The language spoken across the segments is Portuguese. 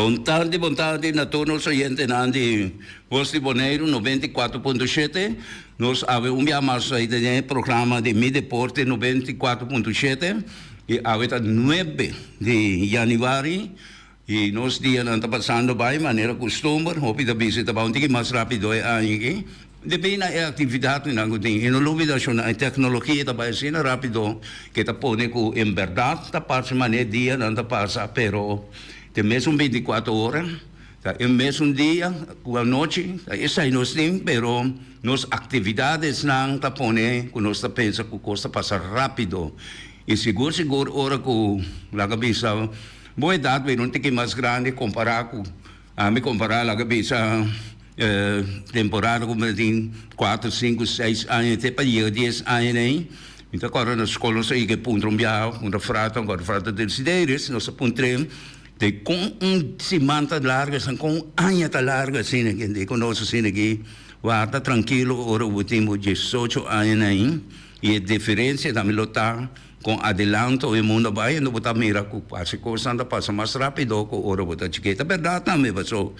Boa tarde na todos os oyentes de Voz de Bonaire 94.7. Nós avemos aí o programa de Mi Deporte 94.7 e a 9 de janeiro e nós dias não está passando bem, maneira costume, hope da visita para um pouquinho mais rápido aí. Depende da atividade na gutin. E não dúvida a tecnologia está bem assim rápido que está põe com em verdade está passa maneira dia não está passa, pero tem mesmo 24 horas, é mesmo dia, com a noite, isso aí nós temos, pero nas atividades não está põe, que nós pensa que costa passa rápido. E seguro, hora que a cabeça, boa idade, não tem que mais grande comparar com, me comparar a cabeça, temporada como tem 4, 5, 6 anos, até para 10 anos, né? Então agora na escola, sei que ponto um frata de cidades, nós apontamos, de com semana larga, com anos larga, assim, que conosco assim aqui, guarda tranquilo, ora o tempo 18 anos aí, e a diferença da milota com adelanto e mundo vai, não botar mira com passe coisa anda passa mais rápido com ora botar chiqueta, verdade também, passou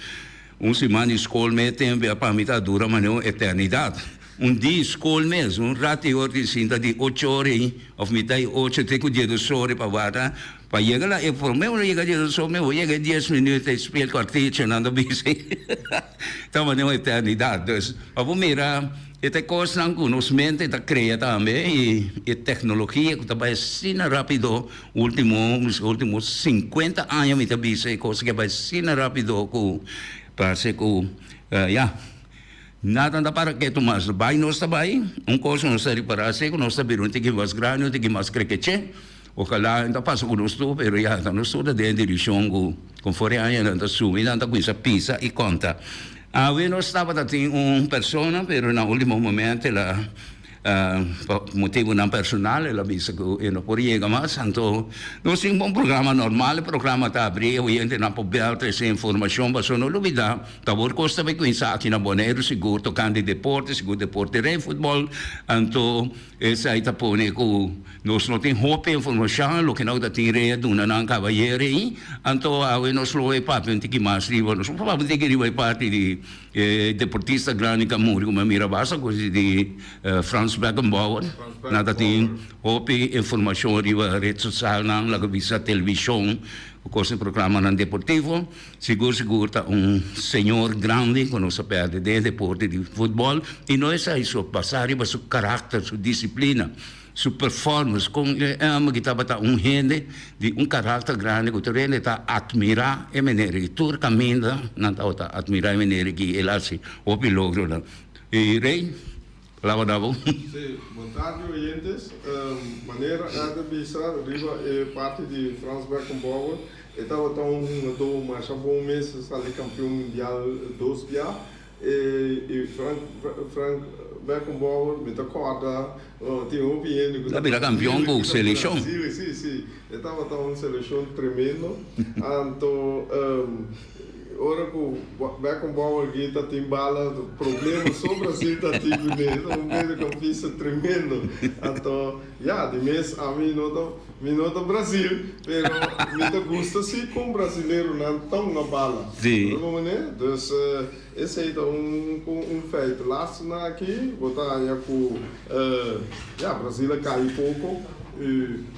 semana de escola me tempo para mim tá dura, mas não eternidade. Dia escola mesmo, rato e hora de 8 horas, ou me dá 8, tem que o dia do sol para guardar. Para chegar lá, eu falo, meu, chega dia do sol, meu, chega 10 minutos, espelho, quartinho, não anda bici. Então, mas não é eternidade. Então, vou mirar, esta coisa não conhecimento, está criada também, e tecnologia, que está assim rápido, últimos 50 anos, me está bici, coisa que vai assim rápido, para ser que, nada anda para que tu mais vai nós também coisa não serve para ser que nós sabemos tem que mais grande tem que mais crequeche o cala ainda passa com nós tudo pero já está nós tudo dentro de direção com fora ainda anda subir anda com essa pisa e conta a ver nós estava tem persona pero na último momento ela motivo não personal ela disse que eu não podia chegar mais então nós temos programa normal o programa está abrindo e ainda não pode ter essa informação mas não dúvida talvez custa bem conhecer aqui na Bonaire seguro tocando de deporte seguro deporte de futebol então essa aí está pondo que nós não temos roupa informação o que nós temos rede uma não cavalheiro aí então nós não é para tem que mais livre nós não tem que ir parte de deportista grande como como mira basta coisa de Franz Beckenbauer, nada tem hopi informação de rede social, não lá visa televisão, o curso programa não deportivo, seguro tá senhor grande que não sabe de deporte de futebol e não é isso passar para seu caráter, sua disciplina, sua performance, com que estava gente de caráter grande que também está admirar e maneira tur caminha não está admirar e maneira que ele assim hopi logro e rei Olá, Davo. Sim, boa tarde, ouvintes. Maneira nada bisa riba parte de Franz Beckenbauer. Estava tão mas há um mês ali campeão mundial 2 já. E Frank Beckenbauer me acorda tinha opinião que era campeão com seleção. Sim. Estava tão seleção tremendo. Então ora que o Beckenbauer aqui está tem bala problema sobre o Brasil está tendo mesmo um meio campista tremendo então de mês a mim não Brasil pero me gosta se com brasileiro não tão na bala sim então esse aí é feito lá aqui botar com Brasil cai pouco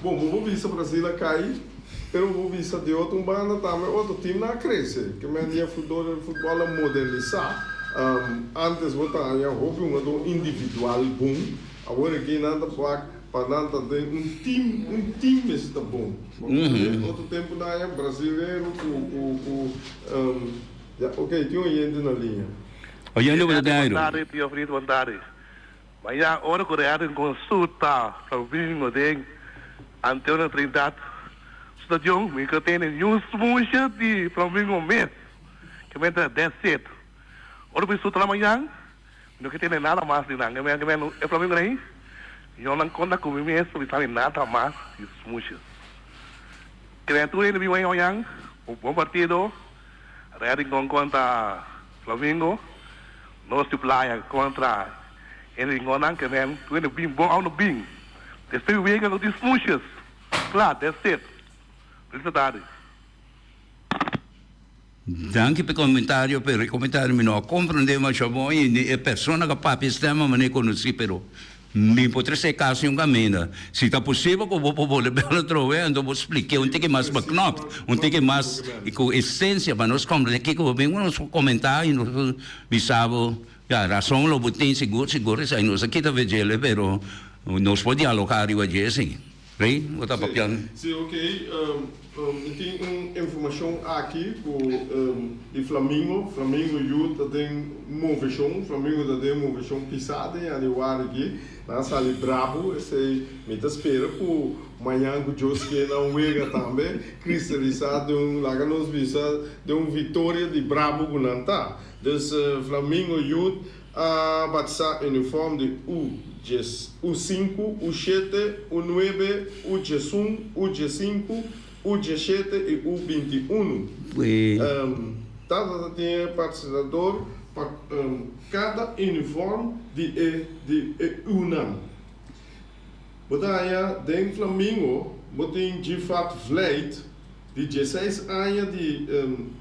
bom vou ver se o Brasil cai pero vou vista de outro banda também outro time não cresce que meio futebol modernizar antes botar houve um individual bom agora aqui nada para nada tem time está bom outro tempo da brasileiro ok tinha gente na linha olhando o Bonaire mas já hora que eu consulta para o vinho tem Antônio Trindade stadion, me que tem nenhum smuja de para mim momento que me dá 10 cedo. Ora por isso trabalhando, não que tem nada mais de nada, é para mim aí. Eu não conta com mim mesmo, não tem nada mais de smuja. Criatura ele viu olhando, o bom partido, Real com contra Flamengo, nosso player contra ele engonan que vem, tu ele bem bom ao no bem. Depois o Veiga no de smujas, claro, 10 cedo. Felicidade. Danke per il commentario mi no comprendeva ciò voi e persona che papi stiamo ma ne conosci però mi potreste caso un cammino se sta possibile che voi vuole bello trovare andò spiegare un tic mais beknopt un tic mais com essência para nós compreender que vem uns comentários nós bisavo ja razão lo botem seguro sai nós aqui tá vegele pero nós pode dialogar e hoje assim Rei, bota papiano. Sim, ok. Tem informação aqui com o Flamengo. Flamengo tem movição. Flamengo tem movição pisada em aniversário aqui. Na sala brabo. Esse me espera por amanhã que Deus que não vega também. Cristalizado lá nos visa de vitória de brabo com nanta. Então Flamengo Youth a batizar uniforme de U5, U7, U9, U11, U5, U17 e U21. Cada tem patrocinador para cada uniforme de UNAM. Botaia dentro Flamengo, botem de fato flight de 16 anos de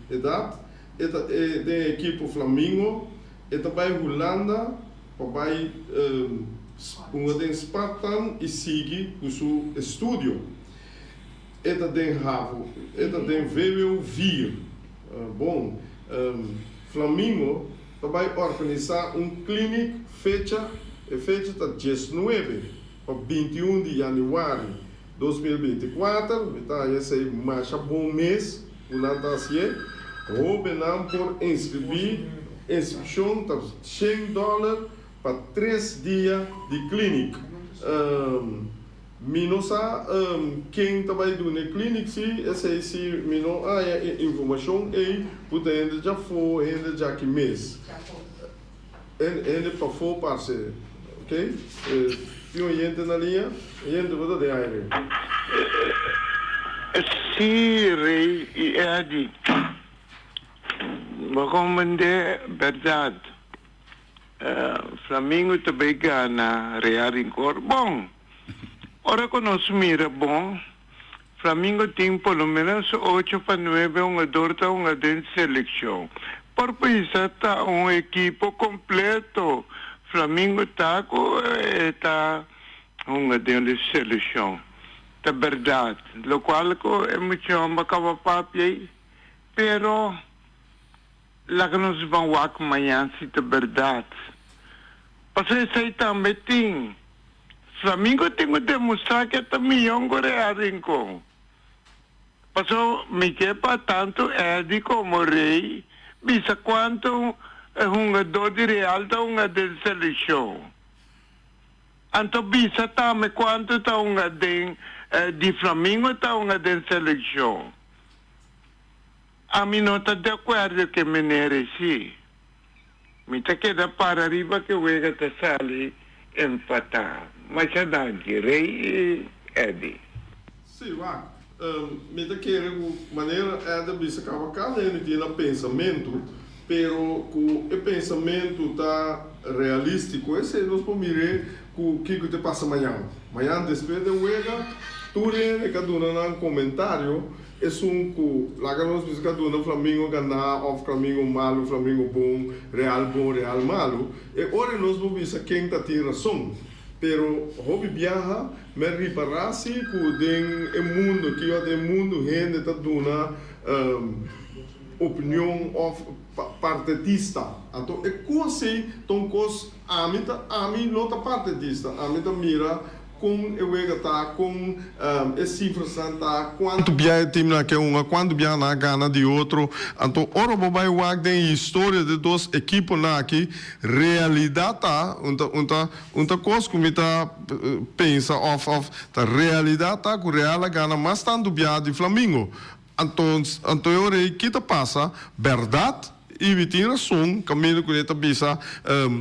idade, da equipe Flamengo, e também Holanda, para tem Spartan e sigue o seu estúdio. Eta tem Ravo, eta tem VV4. Bom, Flamengo vai organizar clínico fecha está 19 para 21 de janeiro de 2024. Então, esse é mais bom mês, o Natal. Robenam por inscrição está $100 para 3 dias de clínica. Minosa quem trabalha na clínica se esse mino informação e pode já foi ainda já que mês. Ainda para for parceiro, ok? Eu gente na linha, gente vou dar aire. Sim, rei e Adi. Recomendé verdade. Flamengo também ganha Real em cor. Bom, ora que nós mira bom, Flamengo tem pelo menos 8 para 9 uma de seleção. Por isso está equipe completo. Flamengo está uma de seleção. É verdade. Lo qual é muito bacana papi, pero lá que nós vamos lá amanhã se é verdade. Porque isso também tem. Flamengo tem que demonstrar que é melhor que Real Rincón. Porque me quepa tanto Edi como Rei, visa quanto jogador de Real está uma de seleção. Então visa também quanto está uma de Flamengo está uma de seleção. A mim não está de acordo que me merece. Me está quedando para arriba que o Ega está sali empatar. Mas já dá Rei e Edi. Sim, vai. Me está querendo maneira é de bisa cada ele tem pensamento, pero o pensamento está realístico. Esse nós podemos ver o que te passa amanhã. Amanhã depois de Ega, tu é que dá um comentário. É lá que nós vimos que Flamengo ganhar, ou Flamengo malo, Flamengo bom, Real malo. E agora nós vamos ver quem tem razão. Pero hobby viaja, me reparasi que o mundo, que o mundo gente está dando opinião partidista. Então, é coisa, a mim não está partidista, a mim está mira com eu está com esse cifra santa quanto bem time na que uma quanto bem na gana de outro então ora vai wag tem história de duas equipes na aqui realidade tá unta coisa como tá pensa of da realidade tá com Real gana mas tanto bem de Flamengo então eu rei que tá passa verdade e tem razão, caminho que ele bisa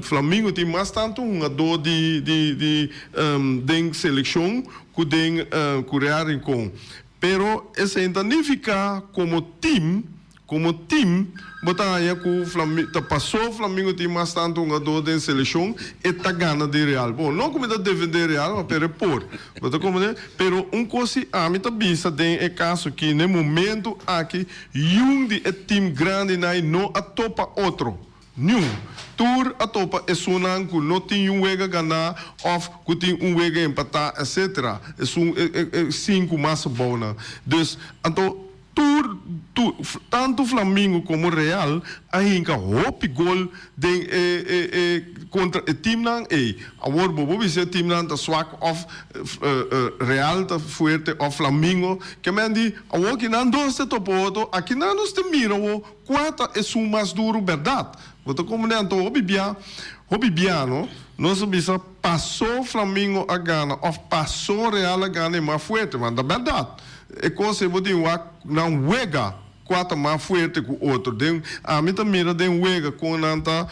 Flamengo tem mais tanto dor de seleção que tem Real Rincón. Pero esse significa como time como time, botar com o Flamengo, passou o Flamengo tem mais tanto um jogador de seleção e tá ganha de Real. Bom, não como defender Real, mas para por. Botar como pero coisa a mim tá vista tem é caso que no momento aqui de time grande não atopa outro. Nenhum. Tur a topa é sunan que não tem wega ganhar, of que tem wega empatar, etc. É cinco mais bona. Então, tanto Flamengo como Real, ainda hope gol contra o time não é. Agora, bobo se o time não está swak of Real está forte of Flamengo, que me diz, agora que não dois te topo, aqui não nos te mira, quatro é o mais duro, verdade. Você como não então Obibiano, nós bisa passou Flamengo a Gana, ou passou Real a Gana é mais forte, mas da verdade. É coisa que não wega quatro mais forte que o outro. A mim também mira den wega quando anda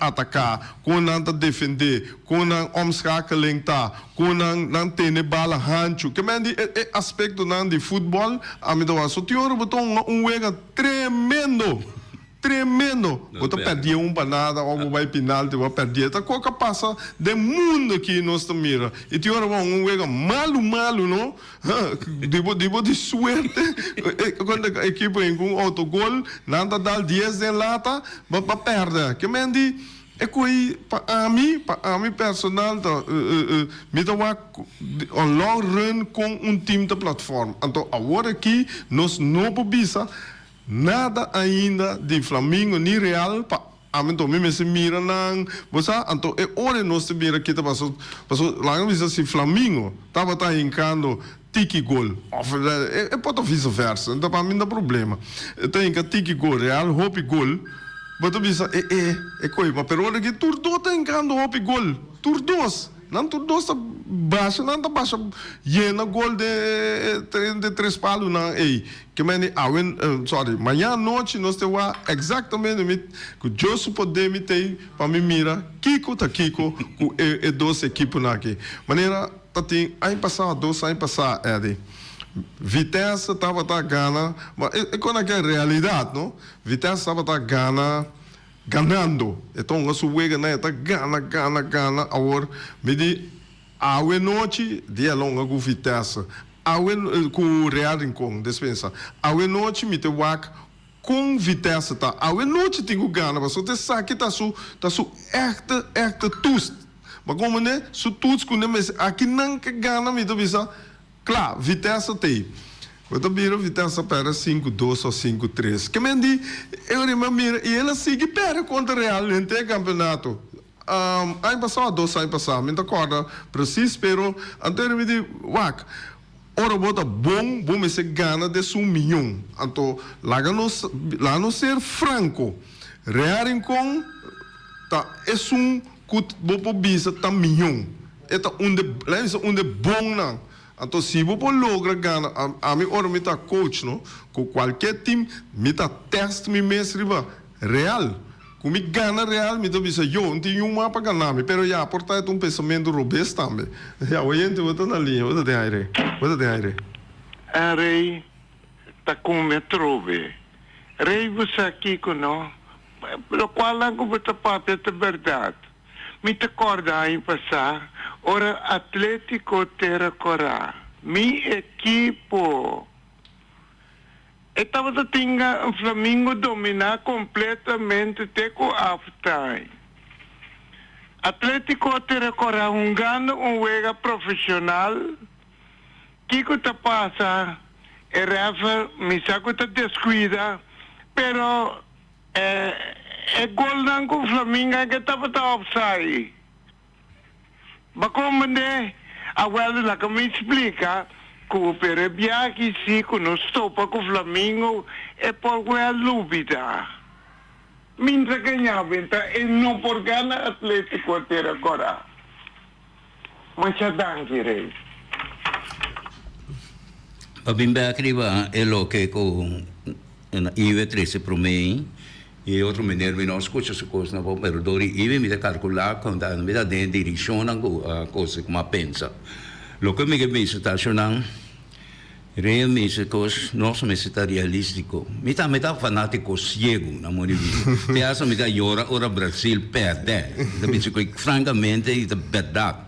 atacar, quando anda defender, quando anda omskakeling tá, quando anda tem bala rancho. Que me é aspecto de futebol, a mim dá só teoria botou wega tremendo. Você perdia panada, ou vai penalti, vai perder. Tá qualquer passa de mundo que nós mira. E tem hora wega malo, não? Devo de suerte. Quando a equipe em um autogol, nada dá 10 de lata, vai perder. Que me diz, é que a mim personal, me dá um long run com time da plataforma. Então, agora aqui, nós não podemos nada ainda de Flamengo nem Real então me se mira não você então é hora nós te mira que tá passou lá não visa se Flamengo tava encando tiki gol é pode vice-versa então para mim não problema tem que tiki gol Real hope gol mas visa é coisa pero hora que turdo tá encando hope gol turdos não tudo está baixo, não está baixo. Llena gol de 3 palos não ei. Que me sorry, manhã noite nós temos exatamente que eu poder me ter para me mira Kiko com e 2 equipes aqui. Maneira tá tem aí passar 2 aí passar é Vitesse estava ganhando, mas é quando é realidade, não? Vitesse estava ganhando. Então, a sua né, tá gana. Agora, me diz, a noite, dia longa com Vitesse, com o Real Rincon, dispensa. A noite, me te wak com Vitesse, tá? A noite, tem que ganhar, mas você sabe que tá su echt tust. Mas como, né, su tust, aqui não que ganha, me te visa, claro, Vitesse tem. Quando vira Vitesse para 5-2 ou 5-3. Que me diz, eu mira e ela sigue para contra o Real em ter campeonato. Ano passado, 2 anos passados, me acorda, preciso, pero anterior me diz, wak, ora bota bom me se gana de $1 milhão. Então, lá não ser franco. Real Rincon, tá, é que vou bisa tá $1 milhão. É onde bom não. Então, se você logra ganhar, a mim, ora, me tá coach, não? Com qualquer time, me tá teste, me mestre, real. Com me ganha real, me tá dizendo, eu não tenho um mapa para ganhar, mas já, portanto, um pensamento robusto também. Já, o gente, eu estou na linha, eu tenho aire. A rei, tá com o metrô, rei, você aqui, não? Pelo qual não você parte é verdade. Me te acorda em passar, ora Atlético Terra Corá, mi equipo. Estava a ter o Flamengo dominar completamente até com halftime. Atlético Terra Corá, ganho wega profissional, que te passa, e refa, me saco te descuida, pero é gol não com o Flamengo que estava offside. Mas como né? Agora lá que me explica que o Perebia que se que não estopa com o Flamengo é por a dúvida. Minta ganhava então e não por ganhar Atlético ter agora. Mas já dá rei. A bimba criva é lo que com IVE 13 para mim. E outro menino não escuta essa coisa, não, mas dori ive me calcular quando me dá de direção a coisa como pensa. Lo que me pensa está achando Realmente, nós somos realísticos. Me tá fanático cego, na minha vida. Te acha me ora Brasil perde. Francamente, é verdade.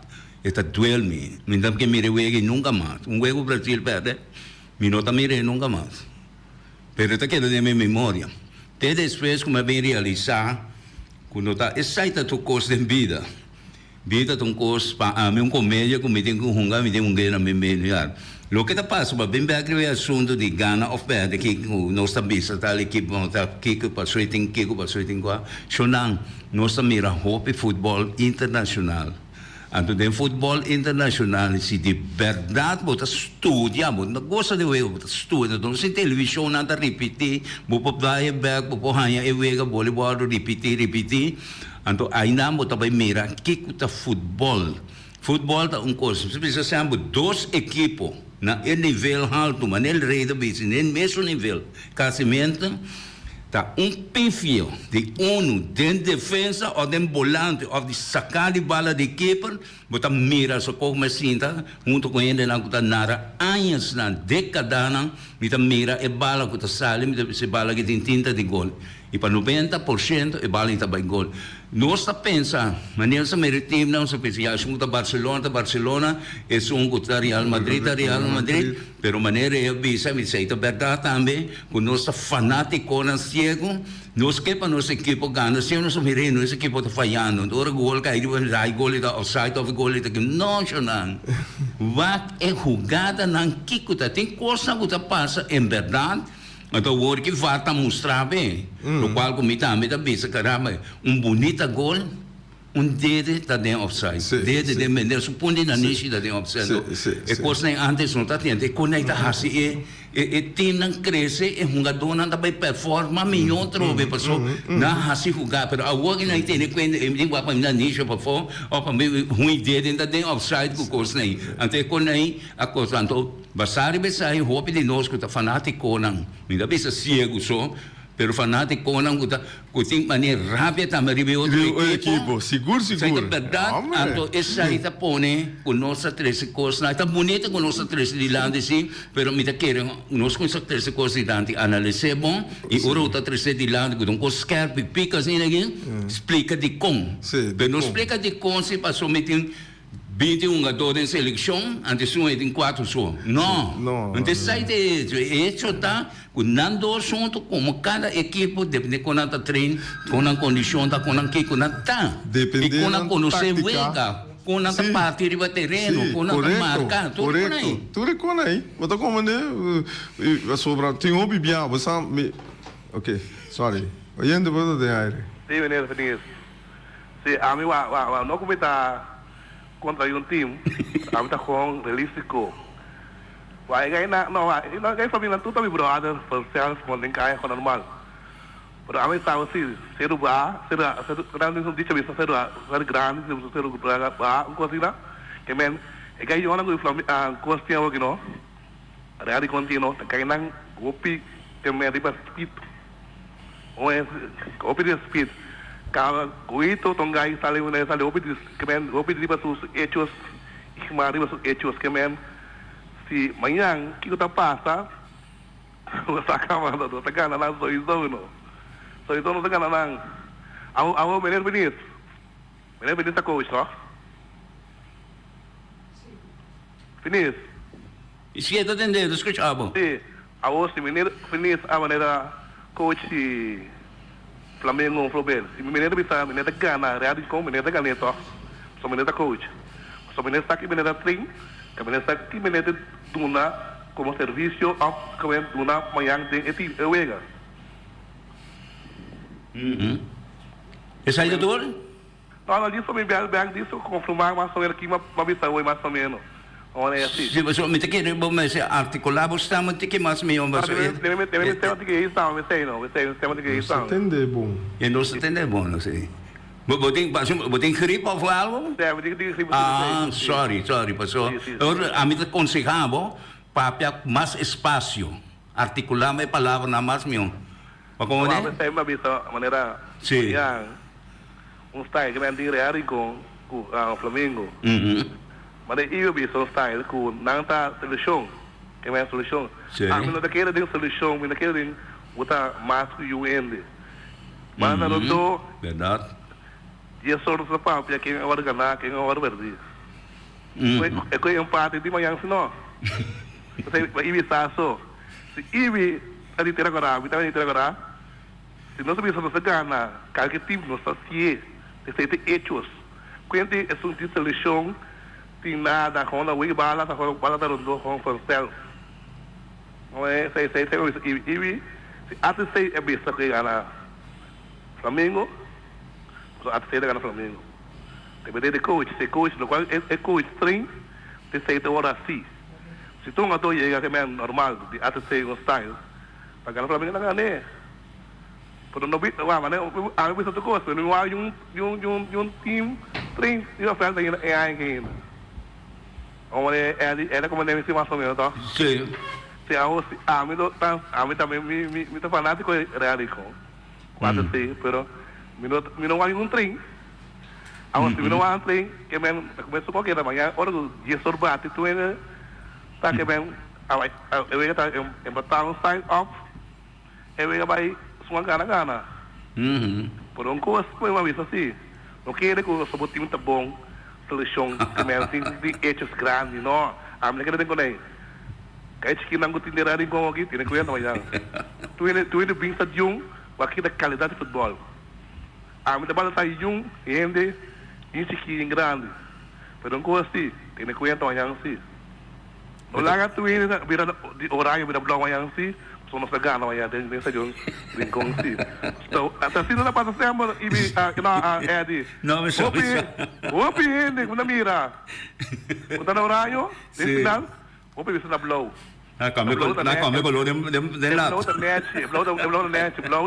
Está duele-me. Me dá que mire o nunca mais. O Brasil perde, me nota mire nunca mais. Pero está querendo na minha memória. Até depois, como bem realizar, quando está excited tu coisa de vida. Vida é coisa, para mim, comédia, como me tem que hungar, me tem um ganho na minha melhor. Lo que passa, mas bem o assunto de Ghana of Bad, que nós estamos a equipe, que passou e tem que passou e tem que Shonang, nós mira hope futebol internacional. Então, tem futebol internacional, se de verdade, você estuda, você gosta de ver, você estuda, então, se televisão nada repetir, você vai back, você ganha, voleibol, repetir. Então, ainda você vai mirar, que é futebol. Futebol é coisa, se você sabe, duas equipes, na nível alto, mas no rei da bici, no mesmo nível, casamento, tá perfil de de defesa ou de volante ou de sacar de bala de keeper, você mira só como assim, junto com ele na que nara anos na década você mira a bala que sai, a bala que tem tinta de gol. E para 90% a bala está bem gol. Nós pensa, maneira se time não se pensa, já somos da Barcelona, é um Real Madrid, pero maneira é bisa, me sei, é verdade também, que nós fanático na cego, nós que para nossa equipe ganha, se nós miramos, nossa equipe está falhando, ora gol cai, gol está outside of goal está não, não. Wat é jogada na kikuta, tem coisa que passa em verdade. Então, o que vai mostrar bem, no qual como também está bem, caramba, bonito gol, dedo está dentro offside, dedo de maneira, suponho na niche está dentro offside. E coisa antes não está tendo, e conecta assim, e time não cresce, e jogador não está bem performa, melhor trove, pessoal, não assim jogar, mas agora que não tem, quando ele vai para na niche para fora, ou para mim, ruim dedo está dentro offside, com coisa aí, até quando aí, a coisa, então, basari besai hope de nós que está fanático não, ainda bem cego só, pero fanático não que tem maneira rápida também ribe outro equipo, seguro. Isso é verdade, então essa aí está pone com nossa três coisas, está bonita com nossa três de lá sim, pero me está querendo nós com essa três coisas de lá analisar bom e o outra três de lá com um cosquer pica assim ninguém explica de como, pero não explica de como se passou me tem 21 jogadores em seleção, antes um tem 4 só. Não. Antes sai de isso tá, quando assunto como cada equipe depende quando está treino, quando a condição tá, quando que quando tá. Dependendo e quando conhecer wega, quando está partir do terreno, quando está marcar, tudo aí. Tudo com aí. Mas tá como né, sobra tem um bibia, você ok, sorry. Oyendo você de aire. Sim, menino, feliz. Se a mim não comentar contra um time, a mim tá com realístico. Vai ganhar, não ganhar família tudo me brother, parcial, podem cair com normal. Pero a mim tá assim, ser grande não diz isso, ser grande, ser coisa que men, é ganhar uma coisa que eu não, real contínuo, ganhar nang gopi que me riba speed, ou é gopi de speed. Kalau itu tonggai sale opis kemen opis di basus hechos e mari basus hechos kemen si manhã que está passa sacava do tagana lá só isso não tagana não ao menino tá coach só finish Isso que está entendendo, escutava. sim ao menino finish a maneira coach Flamengo Flamengo. Se menino bisa menino ganhar, real com menino ganhar só. Só menino coach. Só menino está aqui menino trein, que menino está aqui menino duna como serviço ao como duna manhã tem eti ewega. Essa aí do Não, disso me bem disso confirmar mais ou menos aqui uma bisa oi mais ou menos. Olha assim. Se você me quer mas articular você está muito que mais meio mas tem tema de que isso não sei tema de que isso não entende bom e não se entende bom não sei botem gripe ou algo sorry passou a mim te aconselhava para mais espaço articular minha palavra na mais meio mas como é tem uma bisa maneira sim style que vem real com Flamengo. Mas eu vi o style com nanta seleção que é a solução. Sim. A mim não daquele tem solução, mas daquele tem botar mais que o UN. Mas não do Verdade. dia só no sapato, já quem é hora ganhar, quem é hora perder. É que é empate de manhã se não. Você vai evitar só. Se ibi ali ter agora, vi também ter agora. Se não sabia se ganha, qualquer time não sabe se tem hechos. Quando é um solução, tem nada com a bala, com a bala da rondo com Francel. Não é, sei, ibi se até sei é besta que ganha Flamengo, só até sei ganha Flamengo. Depende de coach, se coach, no qual é coach trein, te sei te hora assim. Se tu não chega que é normal, de até sei um style, para ganhar Flamengo não ganha. Por não bit, mas a vez outra coisa, não há um time trein, e a frente é ainda. É como deve ser mais ou menos, tá? Sim. Se a mim também me tá fanático realico. Quando sei, pero me não há um trem. Agora se me não há um trem, que men começou qualquer manhã, hora do dia sorbate, tu ainda tá que men, eu ia tá em botar um sign off, eu ia vai sua gana. Por um coisa foi uma vez assim. Não quero que o seu time tá bom, seleção que men tem de hechos grandes, não. A mim que tem com ele. Kaya que não tinha com aqui, tem que ver não já. Tu ainda pensa de aqui da qualidade de futebol. A minha bola tá aí ainda isso que é grande. Mas não gosto assim, tem que ver não já assim. O laga tu ainda vira horário vira blog já assim, só não se ganha já tem que ser bem com assim. Então, até se não passa sempre e na Eddie. Não, mas só. Opi ainda quando mira. Quando horário, final. Vou ver se na blow. Na come con lo de lá. Blow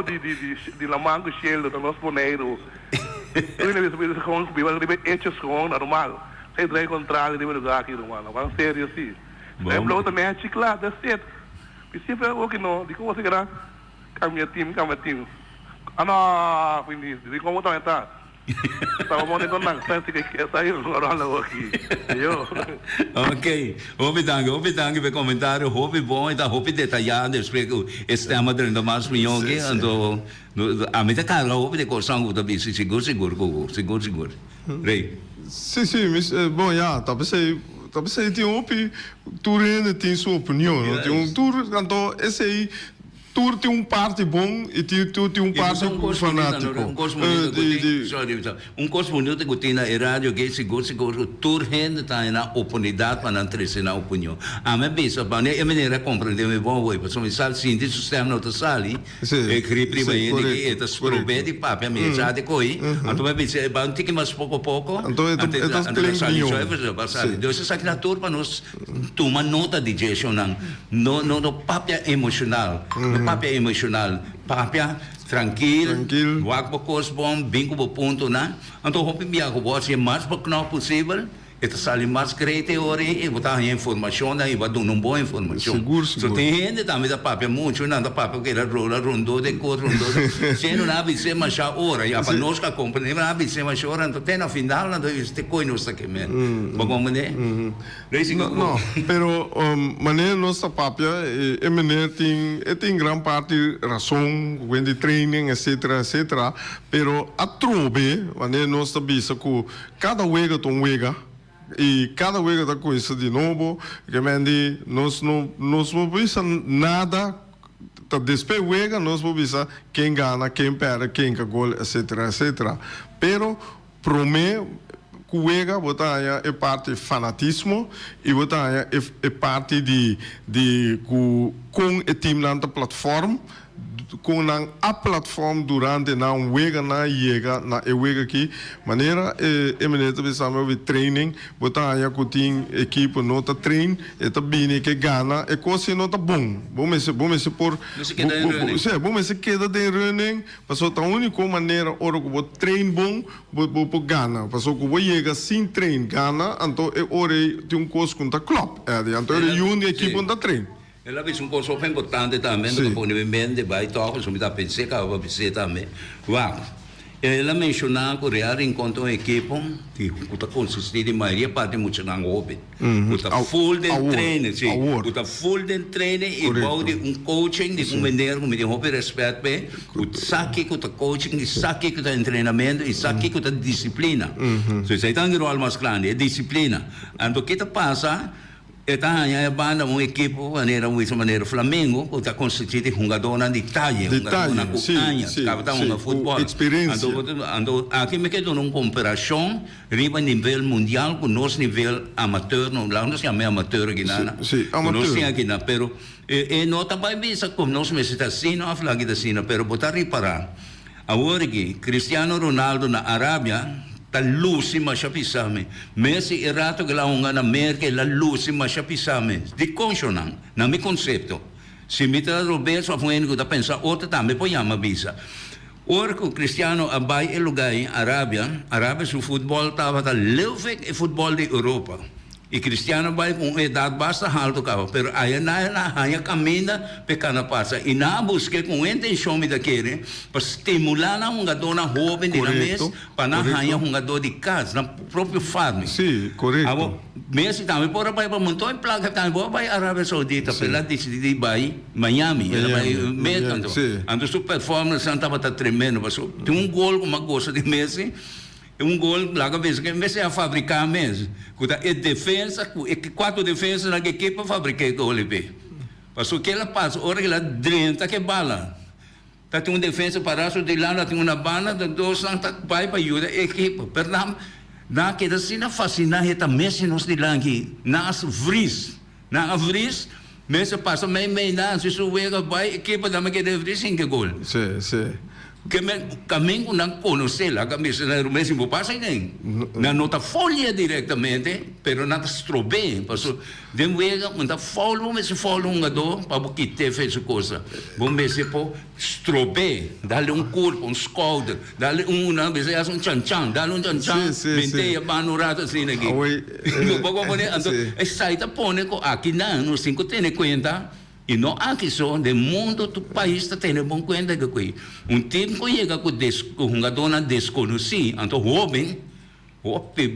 de lamango cheio do nosso boneiro. Eu ainda vi com os bibas de hechos com normal. Sei daí contrário de lugar aqui, mano. Vamos sério assim. É blow da match, claro, that's it. Princípio é o que não, de como você quer. Cambia time. Ah não, quindi, de como tá. Estava morrendo na frente que saiu agora aqui. Ok, obrigado pelo comentário, hobby bom, então hobby detalhado, explico esse tema dentro mais milhão que ando a mim tá caro, hobby de coração o também seguro. Rei. Sim, mas bom, já, talvez tem hobby, tu tem sua opinião, tem então esse aí tu tem parte bom e tu tem parte fanático. Curso bonito que tem na rádio que seguro, tu rende tá na oportunidade para não trazer na opinião. A minha bisa, para a maneira compreender me bom hoje, porque me sabe sim, isso sistema não tá sali, e cripri bem que é das promete papo a minha já de coi, então me bisa, para um tique mais pouco, então Deus sabe na turma para nós tomar nota de gestão não papo emocional. Papel emocional, papel tranquilo, wak coisa bom, bem com o ponto, né? Então, eu vou ser mais possível, e sali mais criativo e botar a informação, e vai dar uma boa informação. Seguro. So, tem gente também da papel muito, não da papel que era rondo de cor, se não há ser mais a hora, e para nós que compreender, não há ser mais a hora, então tem no final, não tem coisa nossa que mesmo. Vamos ver? Não, pero maneira nossa papel, é maneira tem grande parte razão, quando training, etc. Pero a trobe, maneira nossa bisa que cada wega tom wega. E cada vez que coisa de novo, que mende, nós não visa nada, tá despega, nós não visa quem ganha, quem perde, quem que gol, etc. Pero, para mim, cuega, botar é parte fanatismo e botar é parte de com o time na plataforma. Com a plataforma durante não wega na chega na wega aqui maneira é maneira pensamos de training botar aí com tem equipe nota trein é também que gana é coisa nota bom vamos se por vamos se queda de running passou a única maneira hora que vou trein bom vou gana passou que vou chega sem trein gana então é hora tem coisa com tá club então é uma equipe com tá trein. Ela fez coisa bem importante também, do ponto de vista vai tocar, sobre a pensar que vai ser também. Uau! ela mencionou que real enquanto uma equipe que está consistente em maioria parte muito na open, está full de treino, sim, está full de treino e pode coaching de maneira como de hobby respeito bem, o saque que está coaching, o saque que está treinamento, e saque que está disciplina. So isso é tão grande mais grande, é disciplina. Então que passa Eta hanya banda uma equipe maneira Flamengo que está constituído jogador na detalhe, jogador na cucanha, capitão na futebol. Experiência. Ando aqui me quedo numa comparação riba nível mundial com nosso nível amateur, não lá nós chamamos amateur aqui na. Nós tem aqui na, pero não também bisa como nós me está assim, não fala que assim, pero botar reparar. Agora que Cristiano Ronaldo na Arábia ta lusi masya pisame. Messi erato que la unga na merke la lusi masya pisame. Di consonant, na mi concepto. Si mitra Roberto afueni ko ta pensa outra também po yama bisa. Ora ko Cristiano abay elugay Arábia su futebol tava ta levek e futebol de Europa. E Cristiano vai com idade basta alto cava, pero aí na hanya caminha pecana passa e na busca com intenção de querer para estimular na jogador na jovem de mês para na hanya jogador de casa na próprio farm. Sim, correto. Messi também pode vai para montar em placa também vai Arábia Saudita, pela decidir vai Miami, ela vai mesmo. Ando sua performance estava tá tremendo, passou tem gol como gosta de Messi. Gol lá que Messi a fabricar mesmo. Quando é defesa, quatro defesas na equipe fabriquei o LP. Passou que ela passa, hora que ela drenta que bala. Tá tem defesa para de lá, tem uma bala, dois não tá vai para ajuda a equipe. Perdão, na que assim na fascina é Messi nos de lá aqui, nas vris, Messi passa meio na, se suega vai equipe da que deve sim que gol. Sim. Kami não conhece lá, kami o mesmo passa nem. Na nota folha diretamente, pero não estrobe, passou de vega, não folha, mas folha jogador para que te fez coisa. Bom mesmo po estrobe, dá-lhe corpo, shoulder, dá-lhe não, mas é chan, dá-lhe chan, menteia banurada assim aqui. Eu vou poner, então, essa aí tá pone aqui não cinco tem conta. E não aqui só, no mundo do país está tendo bom conta que time que chega com jogador desconhecido, então jovem,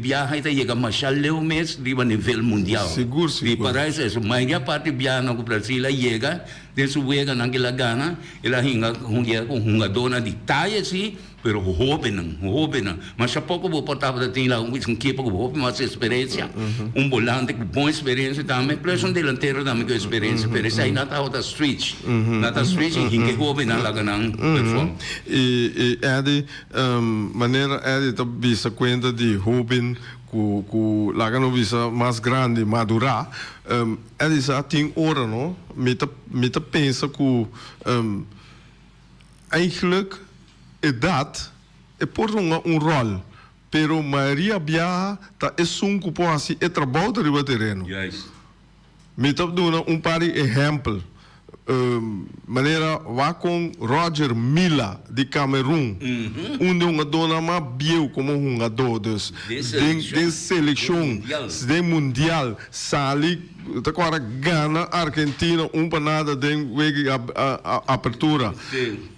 viaja e chega mais leu mesmo a nível mundial. Seguro. E para isso, a maioria parte viaja no Brasil chega, desde chega naquela gana, ela chega com jogador de taia assim, pero jovem não. Mas há pouco vou portar para ter lá um equipe com jovem, mais experiência, volante com boa experiência também, plus delantero também com experiência, pero isso aí não está outra switch, e que jovem não lá ganham perform. E Eddie, maneira Eddie tá vista conta de jovem com lá no visa mais grande madurar, Eddie já tem hora, não? Me tá pensa que eigenlijk idade é por um rol, pero a maioria viaja tá é que pode assim é trabalho de terreno. Yes. Me tá dando par de exemplo, maneira vá com Roger Milla de Camerún, jogador mais biel como jogador de seleção, de mundial, sali agora Gana, Argentina, panada de apertura.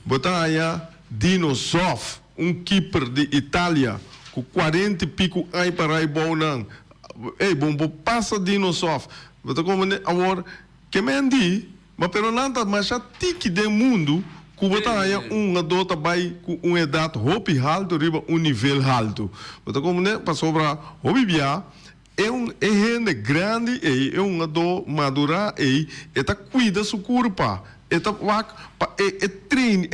Botar aí Dinosof, keeper de Itália, com 40 e pico aí para aí bom não. Bom passa Dinosof. Botar como agora que me andi, mas pelo nada mais já tique do mundo, que botar aí jogador também com idade hobby alto, riba nível alto. Botar como para sobrar hobby bia. É gente grande é jogador madura tá cuida sua corpo. Treino,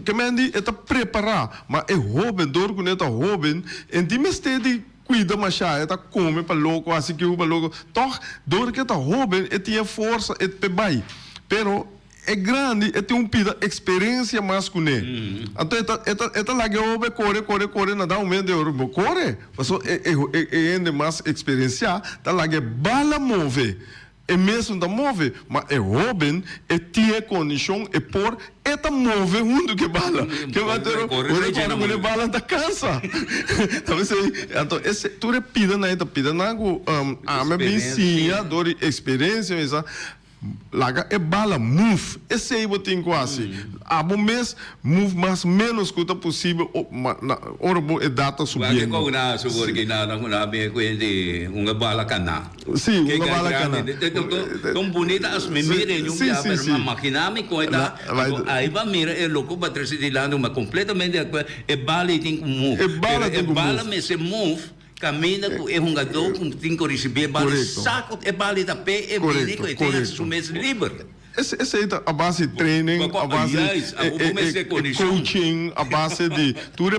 que me andi, preparar, mas é jovem, dor com jovem, e de de cuida mais já, come para louco, assim que o louco, toch, dor que jovem, tinha força, vai, pero é grande, tem pida experiência mais com ele. Então, lá que eu corre, nada um medo de corre, mas é mais experiência, tá lá que bala move. É mesmo da move, mas é jovem, tinha condição, por move muito que bala. Que vai ter quando bala da cansa. Então, esse tu repita na pida na a minha vizinha, dor experiência, laga é bala move esse aí botem quase a bom mês move mais menos que o possível na hora é data subindo que na sobre que na bem que uma bala cana sim uma bala cana tão bonita as memórias sim, uma máquina me coita aí vai mira é louco para trazer de lá uma completamente é bala tem que move é bala mas se move caminha é um gador com tem que receber bala saco é bala da pé é bem que tem as mês livre esse aí a base de training a base de coaching a base de tudo